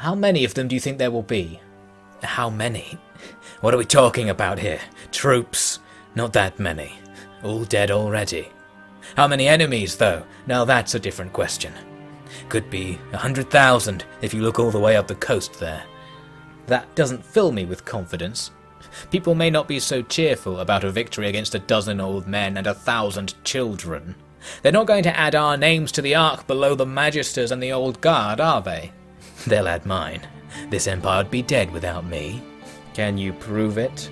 How many of them do you think there will be? How many? What are we talking about here? Troops? Not that many. All dead already. How many enemies, though? Now that's a different question. Could be 100,000 if you look all the way up the coast there. That doesn't fill me with confidence. People may not be so cheerful about a victory against a dozen old men and 1,000 children. They're not going to add our names to the ark below the Magisters and the Old Guard, are they? They'll add mine. This empire'd be dead without me. Can you prove it?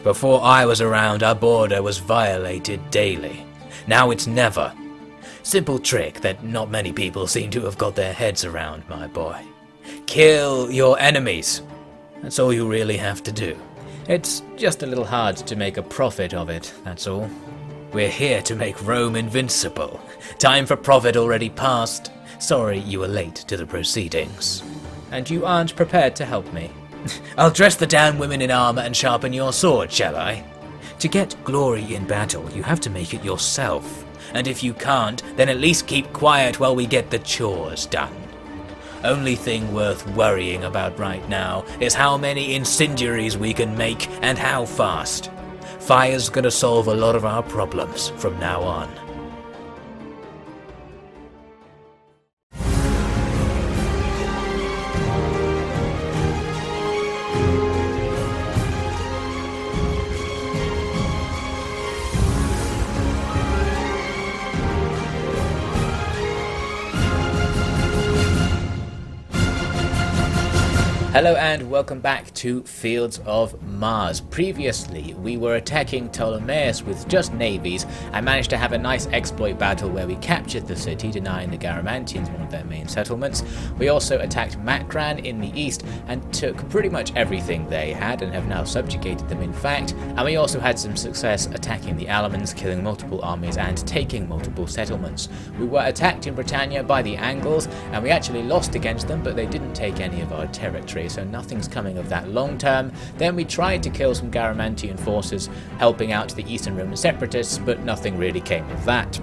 Before I was around, our border was violated daily. Now it's never. Simple trick that not many people seem to have got their heads around, my boy. Kill your enemies. That's all you really have to do. It's just a little hard to make a profit of it, that's all. We're here to make Rome invincible. Time for profit already passed. Sorry you were late to the proceedings. And you aren't prepared to help me. I'll dress the damn women in armor and sharpen your sword, shall I? To get glory in battle, you have to make it yourself. And if you can't, then at least keep quiet while we get the chores done. Only thing worth worrying about right now is how many incendiaries we can make and how fast. Fire's gonna solve a lot of our problems from now on. Hello and welcome back to Fields of Mars. Previously, we were attacking Ptolemais with just navies and managed to have a nice exploit battle where we captured the city, denying the Garamantians one of their main settlements. We also attacked Makran in the east and took pretty much everything they had and have now subjugated them in fact. And we also had some success attacking the Alemanns, killing multiple armies and taking multiple settlements. We were attacked in Britannia by the Angles and we actually lost against them, but they didn't take any of our territory, so nothing's coming of that long term. Then we tried to kill some Garamantian forces helping out the Eastern Roman separatists, but nothing really came of that.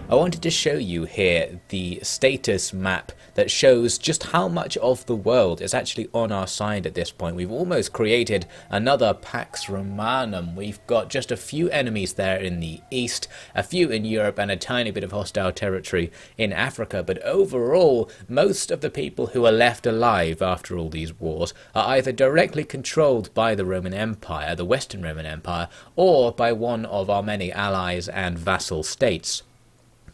I wanted to show you here the status map that shows just how much of the world is actually on our side at this point. We've almost created another Pax Romanum. We've got just a few enemies there in the east, a few in Europe, and a tiny bit of hostile territory in Africa. But overall, most of the people who are left alive after all these wars are either directly controlled by the Roman Empire, the Western Roman Empire, or by one of our many allies and vassal states.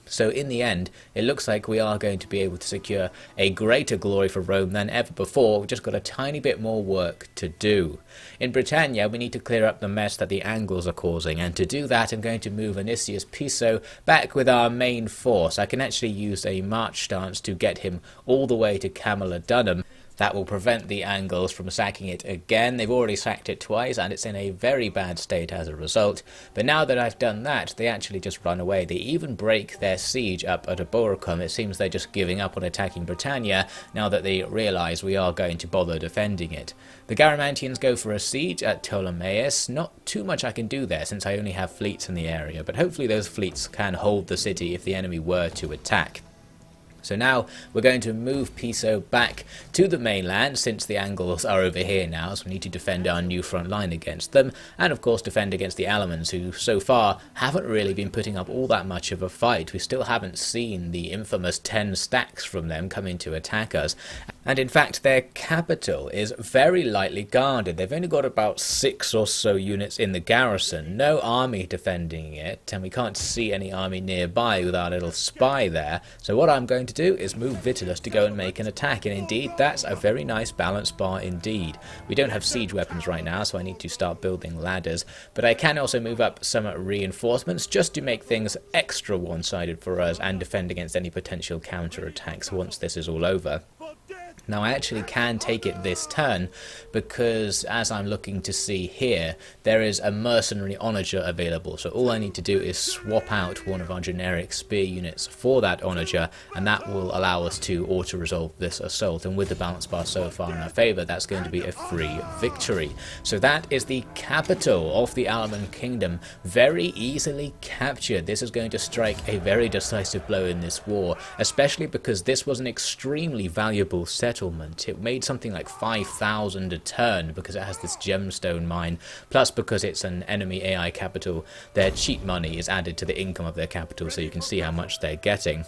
So in the end, it looks like we are going to be able to secure a greater glory for Rome than ever before. We've just got a tiny bit more work to do. In Britannia, we need to clear up the mess that the Angles are causing, and to do that I'm going to move Anicius Piso back with our main force. I can actually use a march stance to get him all the way to Camalodunum. That will prevent the Angles from sacking it again. They've already sacked it twice and it's in a very bad state as a result. But now that I've done that, they actually just run away. They even break their siege up at Aboracum. It seems they're just giving up on attacking Britannia now that they realise we are going to bother defending it. The Garamantians go for a siege at Ptolemais. Not too much I can do there since I only have fleets in the area, but hopefully those fleets can hold the city if the enemy were to attack. So now we're going to move Piso back to the mainland since the Angles are over here now, so we need to defend our new front line against them, and of course defend against the Alemanns, who so far haven't really been putting up all that much of a fight. We still haven't seen the infamous 10 stacks from them coming to attack us. And in fact their capital is very lightly guarded. They've only got about 6 or so units in the garrison, no army defending it, and we can't see any army nearby with our little spy there. So what I'm going to do is move Vitellus to go and make an attack, and indeed that's a very nice balance bar indeed. We don't have siege weapons right now, so I need to start building ladders, but I can also move up some reinforcements just to make things extra one-sided for us and defend against any potential counter-attacks once this is all over. Now I actually can take it this turn because, as I'm looking to see here, there is a mercenary onager available, so all I need to do is swap out one of our generic spear units for that onager, and that will allow us to auto-resolve this assault. And with the balance bar so far in our favour, that's going to be a free victory. So that is the capital of the Alemanni kingdom, very easily captured. This is going to strike a very decisive blow in this war, especially because this was an extremely valuable settlement settlement. It made something like 5,000 a turn because it has this gemstone mine, plus because it's an enemy AI capital, their cheat money is added to the income of their capital, so you can see how much they're getting.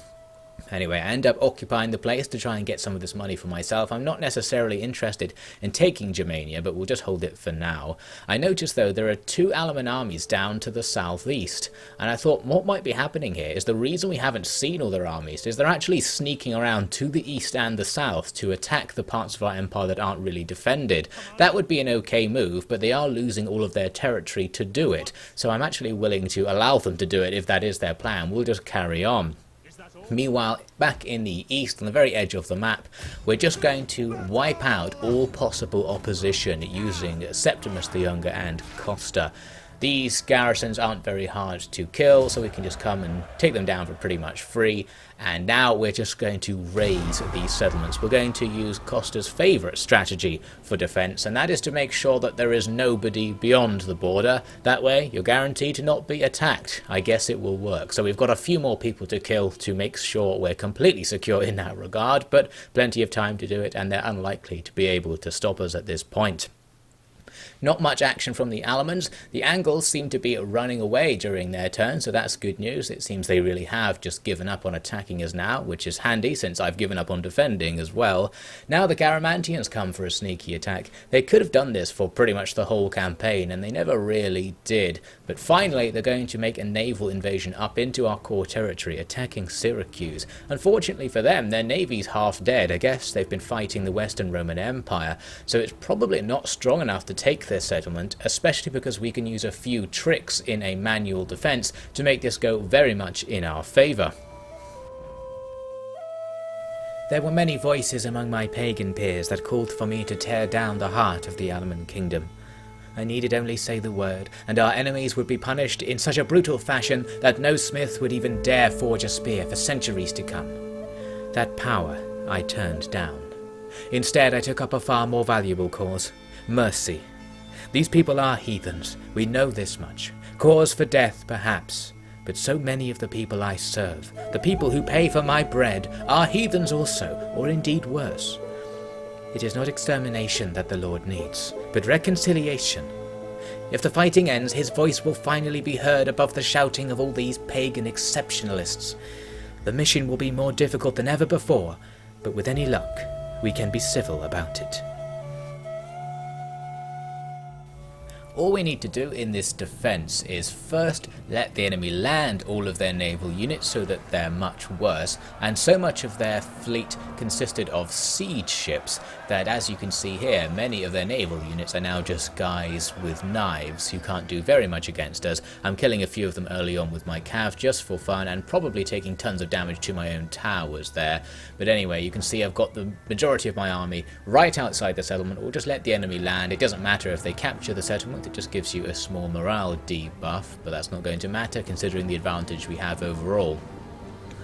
Anyway, I end up occupying the place to try and get some of this money for myself. I'm not necessarily interested in taking Germania, but we'll just hold it for now. I noticed, though, there are 2 Alemanni armies down to the southeast, and I thought what might be happening here is the reason we haven't seen all their armies is they're actually sneaking around to the east and the south to attack the parts of our empire that aren't really defended. That would be an okay move, but they are losing all of their territory to do it, so I'm actually willing to allow them to do it if that is their plan. We'll just carry on. Meanwhile, back in the east, on the very edge of the map, we're just going to wipe out all possible opposition using Septimus the Younger and Costa. These garrisons aren't very hard to kill, so we can just come and take them down for pretty much free. And now we're just going to raise these settlements. We're going to use Costa's favourite strategy for defence, and that is to make sure that there is nobody beyond the border. That way, you're guaranteed to not be attacked. I guess it will work. So we've got a few more people to kill to make sure we're completely secure in that regard, but plenty of time to do it, and they're unlikely to be able to stop us at this point. Not much action from the Alemanns. The Angles seem to be running away during their turn, so that's good news. It seems they really have just given up on attacking us now, which is handy since I've given up on defending as well. Now the Garamantians come for a sneaky attack. They could have done this for pretty much the whole campaign, and they never really did. But finally, they're going to make a naval invasion up into our core territory, attacking Syracuse. Unfortunately for them, their navy's half dead. I guess they've been fighting the Western Roman Empire, so it's probably not strong enough to take their settlement, especially because we can use a few tricks in a manual defense to make this go very much in our favor. There were many voices among my pagan peers that called for me to tear down the heart of the Alemanni kingdom. I needed only say the word, and our enemies would be punished in such a brutal fashion that no smith would even dare forge a spear for centuries to come. That power I turned down. Instead, I took up a far more valuable cause: mercy. These people are heathens, we know this much. Cause for death, perhaps, but so many of the people I serve, the people who pay for my bread, are heathens also, or indeed worse. It is not extermination that the Lord needs, but reconciliation. If the fighting ends, his voice will finally be heard above the shouting of all these pagan exceptionalists. The mission will be more difficult than ever before, but with any luck, we can be civil about it. All we need to do in this defense is first let the enemy land all of their naval units so that they're much worse, and so much of their fleet consisted of siege ships that, as you can see here, many of their naval units are now just guys with knives who can't do very much against us. I'm killing a few of them early on with my cav just for fun, and probably taking tons of damage to my own towers there. But anyway, you can see I've got the majority of my army right outside the settlement. We'll just let the enemy land. It doesn't matter if they capture the settlement. It just gives you a small morale debuff, but that's not going to matter considering the advantage we have overall.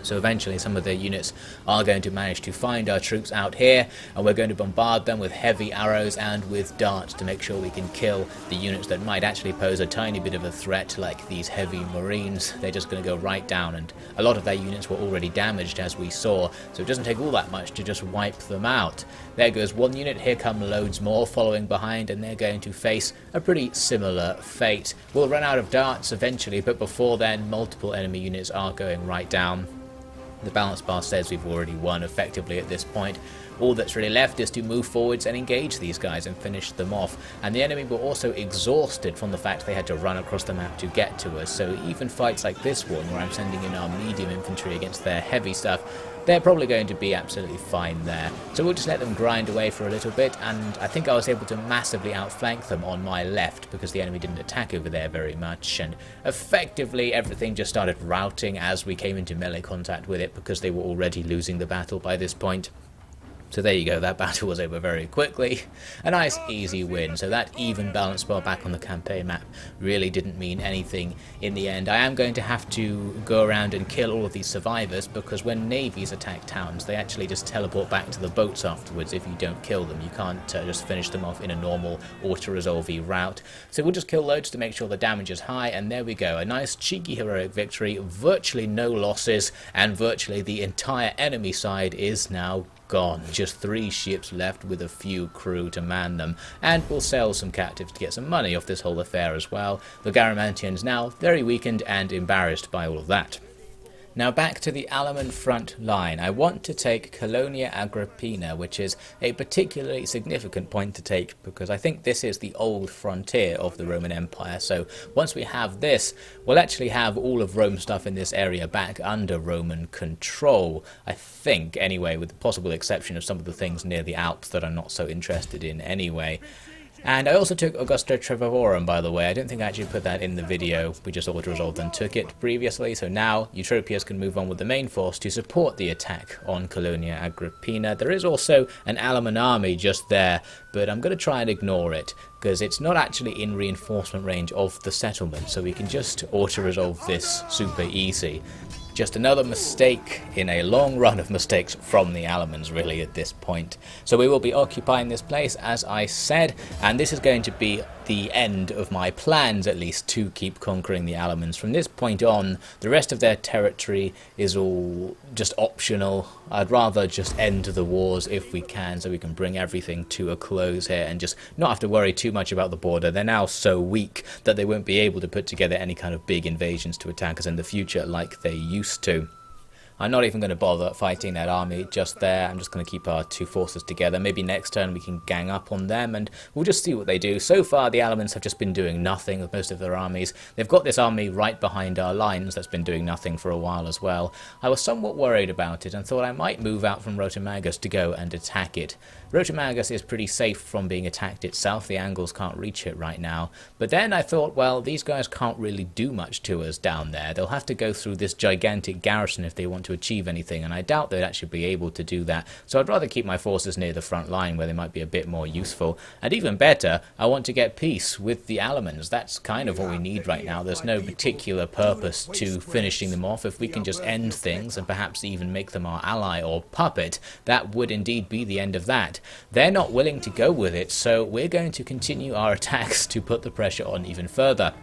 So eventually some of their units are going to manage to find our troops out here, and we're going to bombard them with heavy arrows and with darts to make sure we can kill the units that might actually pose a tiny bit of a threat, like these heavy marines. They're just going to go right down, and a lot of their units were already damaged, as we saw, so it doesn't take all that much to just wipe them out. There goes one unit, here come loads more following behind, and they're going to face a pretty similar fate. We'll run out of darts eventually, but before then multiple enemy units are going right down. The balance bar says we've already won effectively at this point. All that's really left is to move forwards and engage these guys and finish them off. And the enemy were also exhausted from the fact they had to run across the map to get to us. So even fights like this one, where I'm sending in our medium infantry against their heavy stuff, they're probably going to be absolutely fine there. So we'll just let them grind away for a little bit, and I think I was able to massively outflank them on my left because the enemy didn't attack over there very much, and effectively everything just started routing as we came into melee contact with it because they were already losing the battle by this point. So there you go, that battle was over very quickly. A nice easy win, so that even balance bar back on the campaign map really didn't mean anything in the end. I am going to have to go around and kill all of these survivors, because when navies attack towns, they actually just teleport back to the boats afterwards if you don't kill them. You can't just finish them off in a normal auto-resolve route. So we'll just kill loads to make sure the damage is high, and there we go. A nice cheeky heroic victory, virtually no losses, and virtually the entire enemy side is now gone. Just 3 ships left with a few crew to man them, and we'll sell some captives to get some money off this whole affair as well. The Garamantians now very weakened and embarrassed by all of that. Now back to the Alemanni front line. I want to take Colonia Agrippina, which is a particularly significant point to take because I think this is the old frontier of the Roman Empire. So once we have this, we'll actually have all of Rome stuff in this area back under Roman control. I think, anyway, with the possible exception of some of the things near the Alps that I'm not so interested in anyway. And I also took Augusta Trevorum, by the way. I don't think I actually put that in the video. We just auto-resolved and took it previously. So now Eutropius can move on with the main force to support the attack on Colonia Agrippina. There is also an Alemanni army just there, but I'm going to try and ignore it because it's not actually in reinforcement range of the settlement. So we can just auto-resolve this super easy. Just another mistake in a long run of mistakes from the Alemanns really at this point. So we will be occupying this place as I said, and this is going to be the end of my plans at least to keep conquering the Alemanns. From this point on, the rest of their territory is all just optional. I'd rather just end the wars if we can, so we can bring everything to a close here and just not have to worry too much about the border. They're now so weak that they won't be able to put together any kind of big invasions to attack us in the future like they used to. I'm not even going to bother fighting that army just there. I'm just going to keep our 2 forces together. Maybe next turn we can gang up on them and we'll just see what they do. So far the Alemanns have just been doing nothing with most of their armies. They've got this army right behind our lines that's been doing nothing for a while as well. I was somewhat worried about it and thought I might move out from Rotomagus to go and attack it. Rotomagus is pretty safe from being attacked itself. The Angles can't reach it right now. But then I thought, well, these guys can't really do much to us down there. They'll have to go through this gigantic garrison if they want to achieve anything, and I doubt they'd actually be able to do that. So I'd rather keep my forces near the front line where they might be a bit more useful. And even better, I want to get peace with the Alemanns. That's kind of what we need right now. There's no particular purpose to finishing them off. If we can just end things and perhaps even make them our ally or puppet, that would indeed be the end of that. They're not willing to go with it, so we're going to continue our attacks to put the pressure on even further.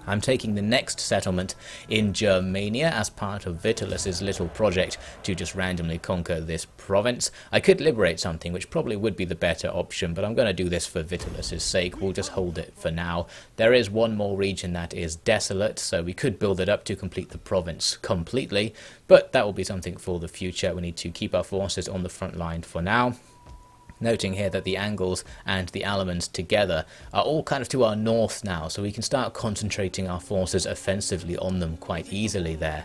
I'm taking the next settlement in Germania as part of Vitalis' little project to just randomly conquer this province. I could liberate something, which probably would be the better option, but I'm going to do this for Vitalis' sake. We'll just hold it for now. There is one more region that is desolate, so we could build it up to complete the province completely, but that will be something for the future. We need to keep our forces on the front line for now. Noting here that the Angles and the Alemanns together are all kind of to our north now, so we can start concentrating our forces offensively on them quite easily there.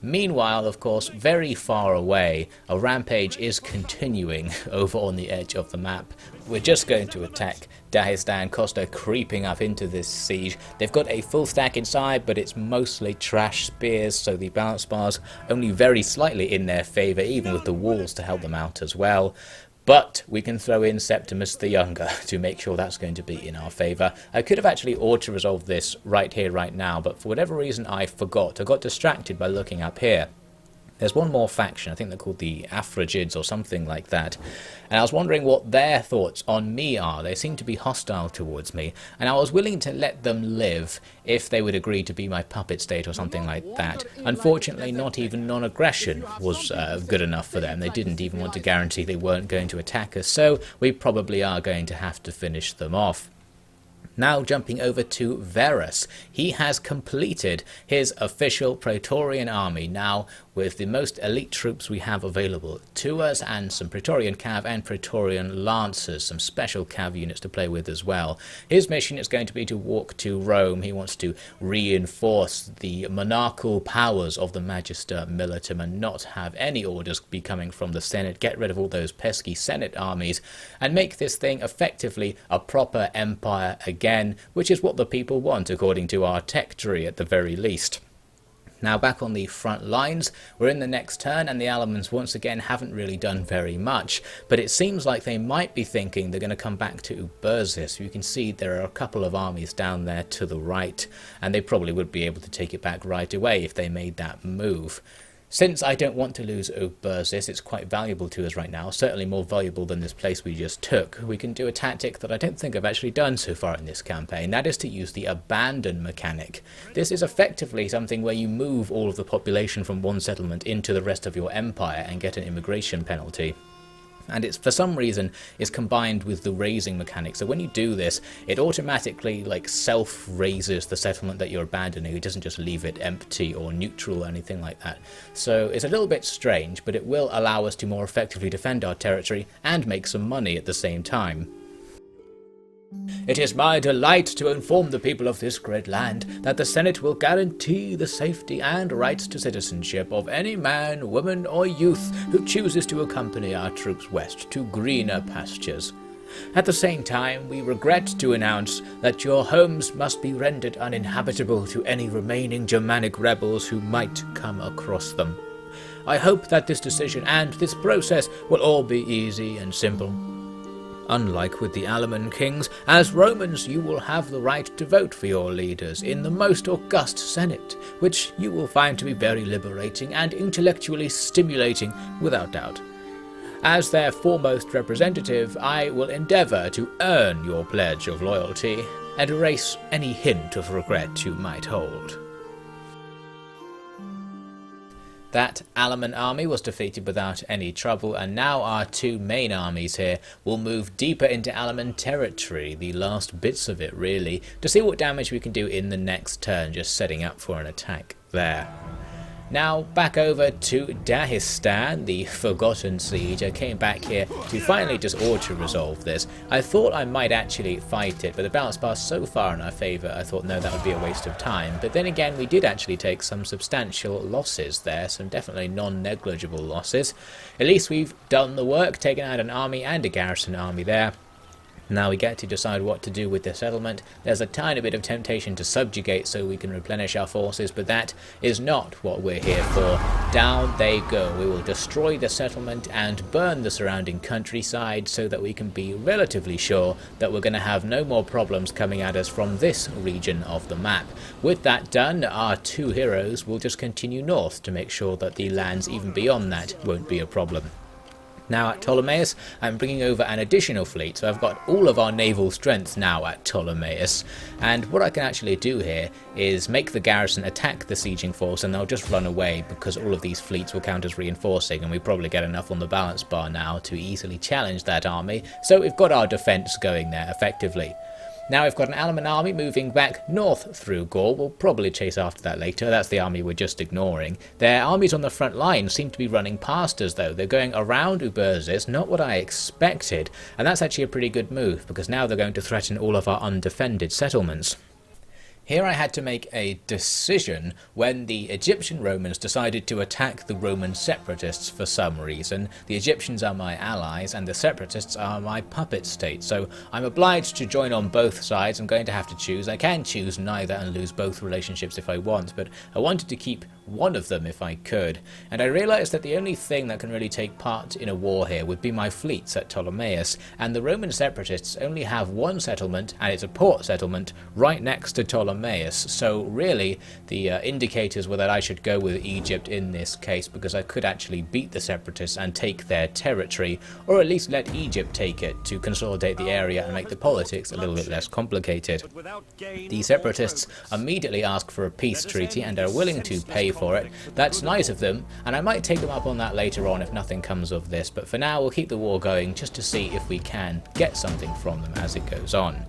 Meanwhile, of course, very far away, a rampage is continuing over on the edge of the map. We're just going to attack Dagestan. Costa creeping up into this siege. They've got a full stack inside, but it's mostly trash spears, so the balance bars only very slightly in their favour, even with the walls to help them out as well. But we can throw in Septimus the Younger to make sure that's going to be in our favour. I could have actually auto-resolved this right here, right now, but for whatever reason I forgot. I got distracted by looking up here. There's one more faction, I think they're called the Afragids or something like that. And I was wondering what their thoughts on me are. They seem to be hostile towards me, and I was willing to let them live if they would agree to be my puppet state or something like that. Unfortunately, not even non-aggression was good enough for them. They didn't even want to guarantee they weren't going to attack us, so we probably are going to have to finish them off. Now jumping over to Verus. He has completed his official Praetorian army, now with the most elite troops we have available to us, and some Praetorian Cav and Praetorian Lancers, some special Cav units to play with as well. His mission is going to be to walk to Rome. He wants to reinforce the monarchical powers of the Magister Militum and not have any orders be coming from the Senate, get rid of all those pesky Senate armies, and make this thing effectively a proper empire again, which is what the people want according to our tech tree at the very least. Now back on the front lines, we're in the next turn, and the Alemanns once again haven't really done very much, but it seems like they might be thinking they're going to come back to Ubersis. You can see there are a couple of armies down there to the right, and they probably would be able to take it back right away if they made that move. Since I don't want to lose Ubersis, it's quite valuable to us right now, certainly more valuable than this place we just took. We can do a tactic that I don't think I've actually done so far in this campaign. That is to use the abandon mechanic. This is effectively something where you move all of the population from one settlement into the rest of your empire and get an immigration penalty. And it's for some reason is combined with the raising mechanic. So when you do this, it automatically like self-raises the settlement that you're abandoning. It doesn't just leave it empty or neutral or anything like that. So it's a little bit strange, but it will allow us to more effectively defend our territory and make some money at the same time. It is my delight to inform the people of this great land that the Senate will guarantee the safety and rights to citizenship of any man, woman, or youth who chooses to accompany our troops west to greener pastures. At the same time, we regret to announce that your homes must be rendered uninhabitable to any remaining Germanic rebels who might come across them. I hope that this decision and this process will all be easy and simple. Unlike with the Alemanni kings, as Romans you will have the right to vote for your leaders in the most august Senate, which you will find to be very liberating and intellectually stimulating without doubt. As their foremost representative, I will endeavour to earn your pledge of loyalty and erase any hint of regret you might hold. That Alemanni army was defeated without any trouble, and now our two main armies here will move deeper into Alemanni territory, the last bits of it really, to see what damage we can do in the next turn, just setting up for an attack there. Now back over to Dagestan, the forgotten siege. I came back here to finally just auto-resolve this. I thought I might actually fight it, but the balance passed so far in our favour I thought no, that would be a waste of time. But then again, we did actually take some substantial losses there, some definitely non-negligible losses. At least we've done the work, taken out an army and a garrison army there. Now we get to decide what to do with the settlement. There's a tiny bit of temptation to subjugate so we can replenish our forces, but that is not what we're here for. Down they go. We will destroy the settlement and burn the surrounding countryside so that we can be relatively sure that we're going to have no more problems coming at us from this region of the map. With that done, our two heroes will just continue north to make sure that the lands even beyond that won't be a problem. Now at Ptolemais, I'm bringing over an additional fleet, so I've got all of our naval strength now at Ptolemais. And what I can actually do here is make the garrison attack the sieging force and they'll just run away because all of these fleets will count as reinforcing, and we probably get enough on the balance bar now to easily challenge that army. So we've got our defence going there effectively. Now we've got an Alemanni army moving back north through Gaul. We'll probably chase after that later. That's the army we're just ignoring. Their armies on the front line seem to be running past us though. They're going around Ubersis, not what I expected. And that's actually a pretty good move because now they're going to threaten all of our undefended settlements. Here I had to make a decision when the Egyptian Romans decided to attack the Roman separatists for some reason. The Egyptians are my allies and the separatists are my puppet state, so I'm obliged to join on both sides. I'm going to have to choose. I can choose neither and lose both relationships if I want, but I wanted to keep one of them if I could. And I realised that the only thing that can really take part in a war here would be my fleets at Ptolemais, and the Roman separatists only have one settlement, and it's a port settlement, right next to Ptolemais. So really, the indicators were that I should go with Egypt in this case, because I could actually beat the separatists and take their territory, or at least let Egypt take it to consolidate the area and make the politics a little bit less complicated. The separatists immediately ask for a peace treaty and are willing to pay for it. That's nice of them, and I might take them up on that later on if nothing comes of this, but for now we'll keep the war going just to see if we can get something from them as it goes on.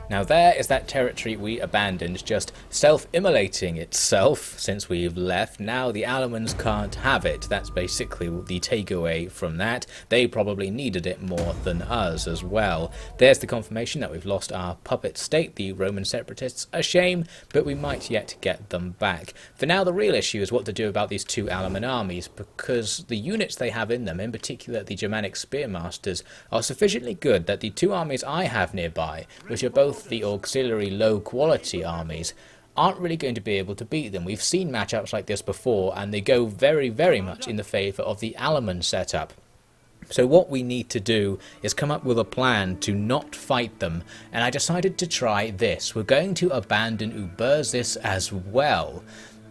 Now there is that territory we abandoned, just self-immolating itself since we've left. Now the Alemanns can't have it. That's basically the takeaway from that. They probably needed it more than us as well. There's the confirmation that we've lost our puppet state, the Roman separatists. A shame, but we might yet get them back. For now, the real issue is what to do about these two Alemanni armies, because the units they have in them, in particular the Germanic Spearmasters, are sufficiently good that the two armies I have nearby, which are both the auxiliary low-quality armies, aren't really going to be able to beat them. We've seen matchups like this before, and they go very, very much in the favour of the Alemanni setup. So what we need to do is come up with a plan to not fight them, and I decided to try this. We're going to abandon Ubersis as well.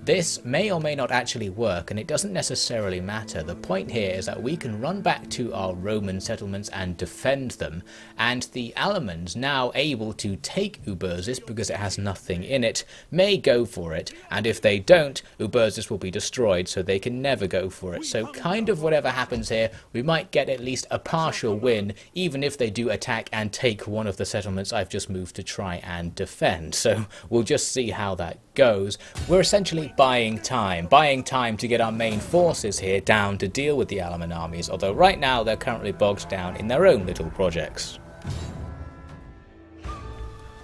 This may or may not actually work, and it doesn't necessarily matter. The point here is that we can run back to our Roman settlements and defend them, and the Alemanni, now able to take Ubersis because it has nothing in it, may go for it, and if they don't, Ubersis will be destroyed, so they can never go for it. So kind of whatever happens here, we might get at least a partial win, even if they do attack and take one of the settlements I've just moved to try and defend. So we'll just see how that goes. We're essentially buying time to get our main forces here down to deal with the Alemanni armies, although right now they're currently bogged down in their own little projects.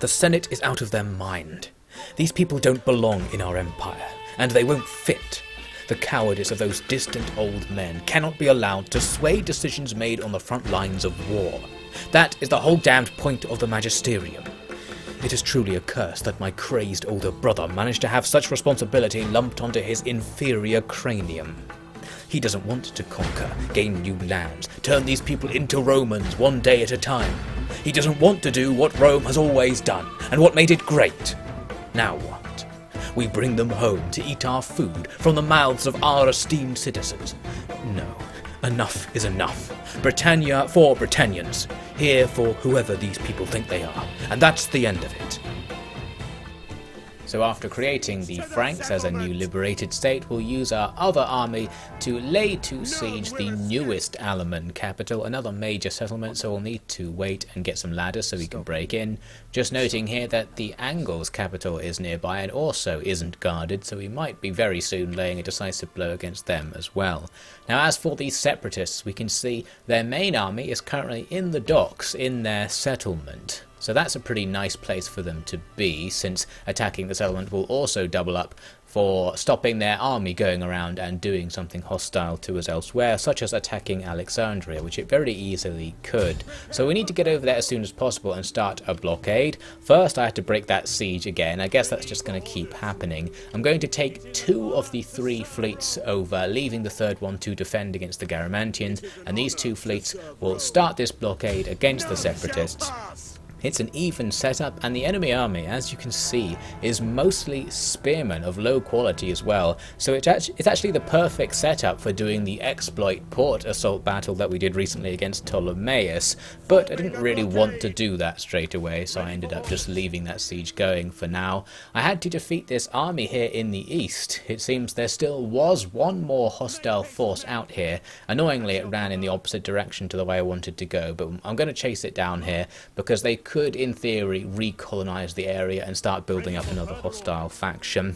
The Senate is out of their mind. These people don't belong in our empire, and they won't fit. The cowardice of those distant old men cannot be allowed to sway decisions made on the front lines of war. That is the whole damned point of the magisterium. It is truly a curse that my crazed older brother managed to have such responsibility lumped onto his inferior cranium. He doesn't want to conquer, gain new lands, turn these people into Romans one day at a time. He doesn't want to do what Rome has always done, and what made it great. Now what? We bring them home to eat our food from the mouths of our esteemed citizens. No, enough is enough. Britannia for Britannians, here for whoever these people think they are, and that's the end of it. So after creating the Franks as a new liberated state, we'll use our other army to lay to siege the newest Alemanni capital, another major settlement, so we'll need to wait and get some ladders so we can break in. Just noting here that the Angles capital is nearby and also isn't guarded, so we might be very soon laying a decisive blow against them as well. Now as for these separatists, we can see their main army is currently in the docks in their settlement. So that's a pretty nice place for them to be, since attacking the settlement will also double up for stopping their army going around and doing something hostile to us elsewhere, such as attacking Alexandria, which it very easily could. So we need to get over there as soon as possible and start a blockade. First I have to break that siege again. I guess that's just going to keep happening. I'm going to take 2 of the 3 fleets over, leaving the 3rd one to defend against the Garamantians, and these 2 fleets will start this blockade against the separatists. It's an even setup, and the enemy army, as you can see, is mostly spearmen of low quality as well, so it's actually the perfect setup for doing the exploit port assault battle that we did recently against Ptolemaeus, but I didn't really want to do that straight away, so I ended up just leaving that siege going for now. I had to defeat this army here in the east. It seems there still was one more hostile force out here. Annoyingly, it ran in the opposite direction to the way I wanted to go, but I'm going to chase it down here because they could, in theory, recolonize the area and start building up another hostile faction.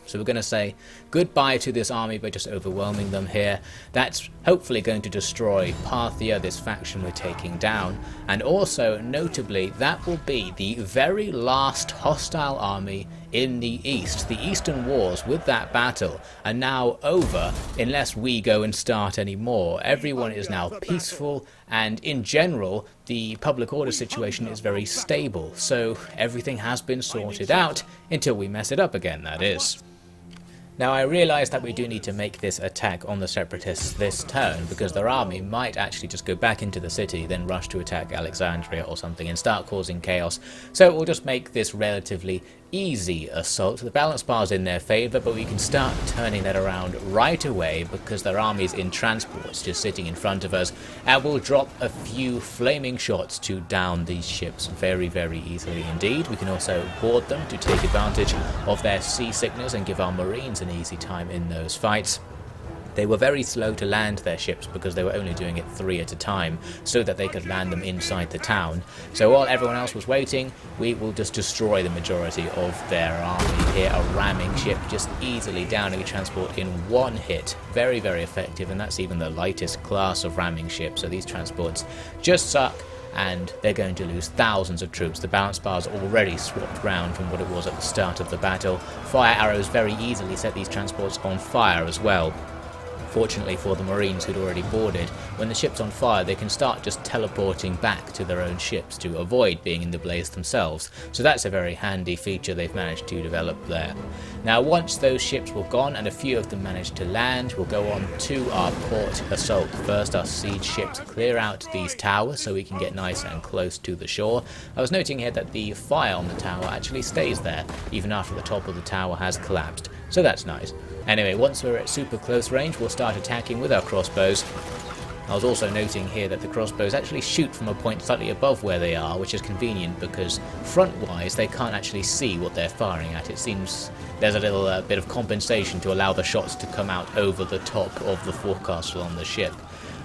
So we're going to say goodbye to this army by just overwhelming them here. That's hopefully going to destroy Parthia, this faction we're taking down. And also, notably, that will be the very last hostile army in the east. The Eastern Wars with that battle are now over unless we go and start any more. Everyone is now peaceful, and in general the public order situation is very stable, so everything has been sorted out until we mess it up again, that is. Now I realise that we do need to make this attack on the separatists this turn, because their army might actually just go back into the city, then rush to attack Alexandria or something and start causing chaos. So we'll just make this relatively easy assault. The balance bar's in their favour, but we can start turning that around right away because their army's in transports just sitting in front of us, and we'll drop a few flaming shots to down these ships very, very easily indeed. We can also board them to take advantage of their seasickness and give our marines an easy time in those fights. They were very slow to land their ships because they were only doing it 3 at a time so that they could land them inside the town. So while everyone else was waiting, we will just destroy the majority of their army here. A ramming ship just easily downing a transport in 1 hit. Very, very effective, and that's even the lightest class of ramming ship, so these transports just suck. And they're going to lose thousands of troops. The balance bar's already swapped round from what it was at the start of the battle. Fire arrows very easily set these transports on fire as well. Fortunately for the Marines who'd already boarded, when the ship's on fire they can start just teleporting back to their own ships to avoid being in the blaze themselves, so that's a very handy feature they've managed to develop there. Now once those ships were gone and a few of them managed to land, we'll go on to our port assault. First our siege ships clear out these towers so we can get nice and close to the shore. I was noting here that the fire on the tower actually stays there even after the top of the tower has collapsed, so that's nice. Anyway, once we're at super close range, we'll start attacking with our crossbows. I was also noting here that the crossbows actually shoot from a point slightly above where they are, which is convenient because front-wise they can't actually see what they're firing at. It seems there's a little bit of compensation to allow the shots to come out over the top of the forecastle on the ship.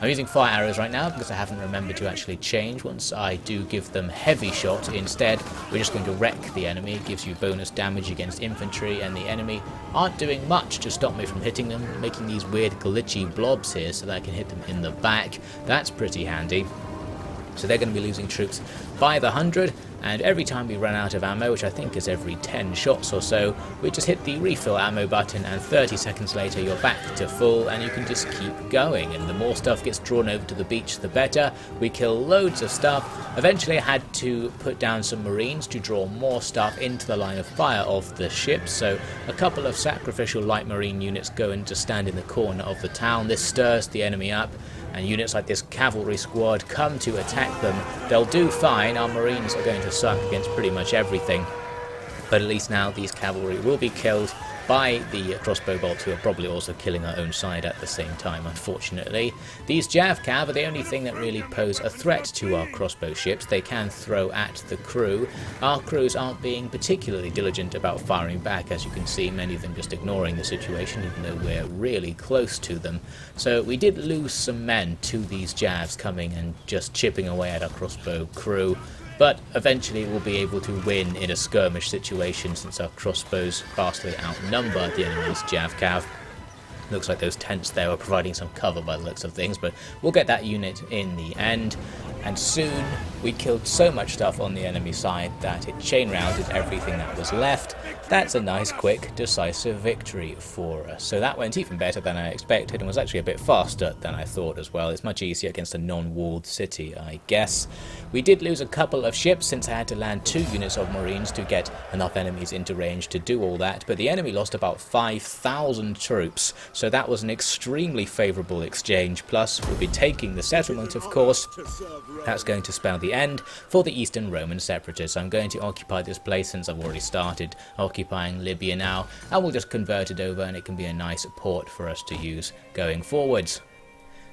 I'm using fire arrows right now because I haven't remembered to actually change. Once I do give them heavy shot instead, we're just going to wreck the enemy. It gives you bonus damage against infantry, and the enemy aren't doing much to stop me from hitting them, making these weird glitchy blobs here so that I can hit them in the back. That's pretty handy. So they're going to be losing troops by the 100, and every time we run out of ammo, which I think is every 10 shots or so, we just hit the refill ammo button and 30 seconds later you're back to full and you can just keep going, and the more stuff gets drawn over to the beach the better. We kill loads of stuff. Eventually I had to put down some Marines to draw more stuff into the line of fire of the ship, so a couple of sacrificial light Marine units go in to stand in the corner of the town. This stirs the enemy up, and units like this cavalry squad come to attack them. They'll do fine. Our Marines are going to suck against pretty much everything, but at least now these cavalry will be killed by the crossbow bolts, who are probably also killing our own side at the same time, unfortunately. These Jav Cav are the only thing that really pose a threat to our crossbow ships. They can throw at the crew. Our crews aren't being particularly diligent about firing back, as you can see, many of them just ignoring the situation even though we're really close to them. So we did lose some men to these Javs coming and just chipping away at our crossbow crew, but eventually we'll be able to win in a skirmish situation since our crossbows vastly outnumber the enemy's Jav Cav. Looks like those tents there were providing some cover by the looks of things, but we'll get that unit in the end. And soon we killed so much stuff on the enemy side that it chain rounded everything that was left. That's a nice, quick, decisive victory for us. So that went even better than I expected and was actually a bit faster than I thought as well. It's much easier against a non-walled city, I guess. We did lose a couple of ships since I had to land 2 units of Marines to get enough enemies into range to do all that, but the enemy lost about 5,000 troops, so that was an extremely favourable exchange. Plus, we'll be taking the settlement, of course. That's going to spell the end for the Eastern Roman separatists. I'm going to occupy this place since I've already started occupying Libya now, and we'll just convert it over and it can be a nice port for us to use going forwards.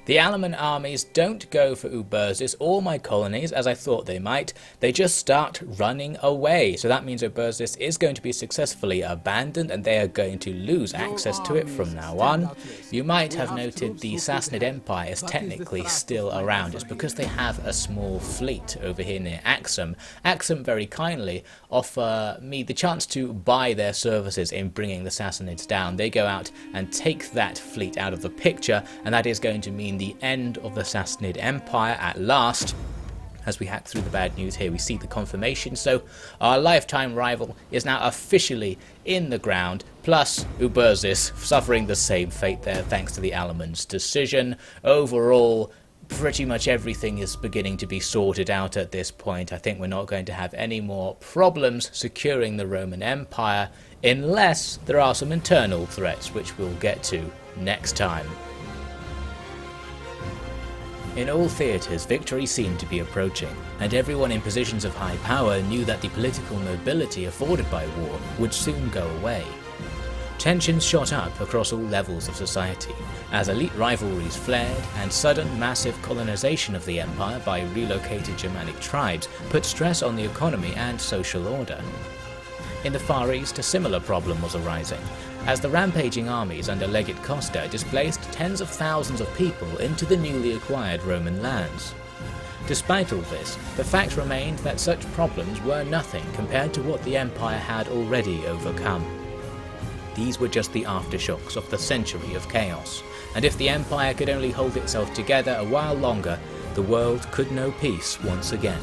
The Alemanni armies don't go for Ubersis or my colonies as I thought they might. They just start running away. So that means Ubersis is going to be successfully abandoned and they are going to lose access to it from now on. You might have noted the Sassanid Empire is technically still around. It's because they have a small fleet over here near Axum. Axum very kindly offer me the chance to buy their services in bringing the Sassanids down. They go out and take that fleet out of the picture, and that is going to mean the end of the Sassanid Empire at last. As we hack through the bad news here, we see the confirmation, so our lifetime rival is now officially in the ground, plus Ubersis suffering the same fate there thanks to the Alemanni's decision. Overall, pretty much everything is beginning to be sorted out at this point. I think we're not going to have any more problems securing the Roman Empire, unless there are some internal threats, which we'll get to next time. In all theatres, victory seemed to be approaching, and everyone in positions of high power knew that the political nobility afforded by war would soon go away. Tensions shot up across all levels of society, as elite rivalries flared and sudden massive colonization of the empire by relocated Germanic tribes put stress on the economy and social order. In the Far East, a similar problem was arising, as the rampaging armies under Legate Costa displaced tens of thousands of people into the newly acquired Roman lands. Despite all this, the fact remained that such problems were nothing compared to what the empire had already overcome. These were just the aftershocks of the century of chaos, and if the empire could only hold itself together a while longer, the world could know peace once again.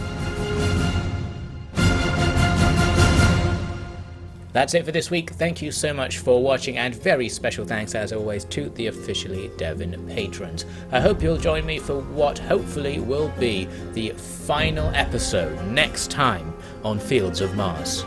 That's it for this week. Thank you so much for watching, and very special thanks as always to the Officially Devin patrons. I hope you'll join me for what hopefully will be the final episode next time on Fields of Mars.